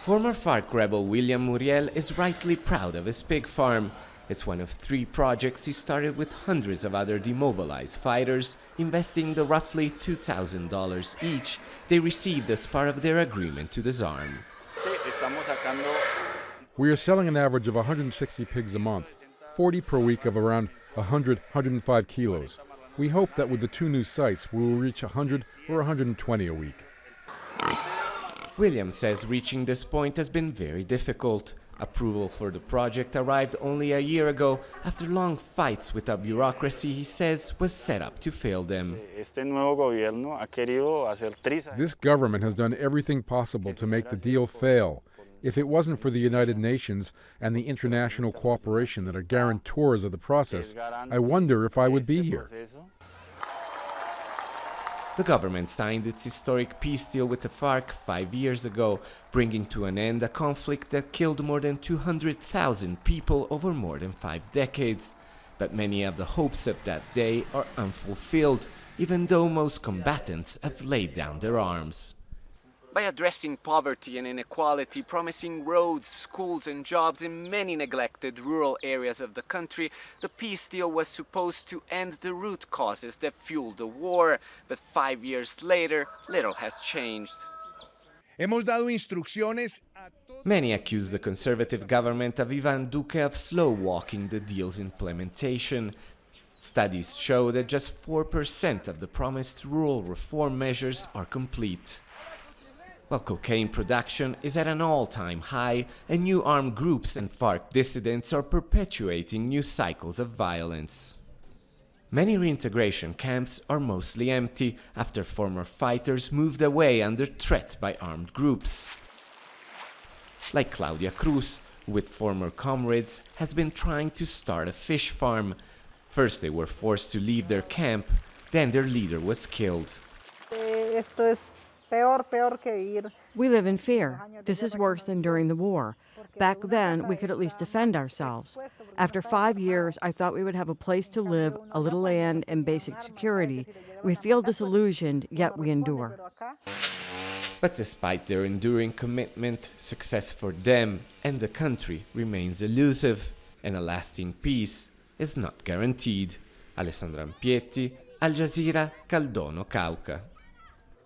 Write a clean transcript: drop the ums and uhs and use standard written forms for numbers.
Former FARC rebel William Muriel is rightly proud of his pig farm. It's one of 3 projects he started with hundreds of other demobilized fighters, investing the roughly $2,000 each they received as part of their agreement to disarm. We are selling an average of 160 pigs a month, 40 per week of around 105 kilos. We hope that with the 2 new sites we will reach 100 or 120 a week. William says reaching this point has been very difficult. Approval for the project arrived only a year ago after long fights with a bureaucracy he says was set up to fail them. This government has done everything possible to make the deal fail. If it wasn't for the United Nations and the international cooperation that are guarantors of the process, I wonder if I would be here. The government signed its historic peace deal with the FARC 5 years ago, bringing to an end a conflict that killed more than 200,000 people over more than 5 decades. But many of the hopes of that day are unfulfilled, even though most combatants have laid down their arms. By addressing poverty and inequality, promising roads, schools and jobs in many neglected rural areas of the country, the peace deal was supposed to end the root causes that fueled the war. But 5 years later, little has changed. Many accuse the conservative government of Ivan Duque of slow-walking the deal's implementation. Studies show that just 4% of the promised rural reform measures are complete. While cocaine production is at an all-time high, and new armed groups and FARC dissidents are perpetuating new cycles of violence. Many reintegration camps are mostly empty after former fighters moved away under threat by armed groups. Like Claudia CRUZ, who with former comrades has been trying to start a fish farm. First they were forced to leave their camp, then their leader was killed. We live in fear. This is worse than during the war. Back then, we could at least defend ourselves. After 5 years, I thought we would have a place to live, a little land, and basic security. We feel disillusioned, yet we endure. But despite their enduring commitment, success for them and the country remains elusive, and a lasting peace is not guaranteed. Alessandro Rampietti, Al Jazeera, CALDONO, Cauca.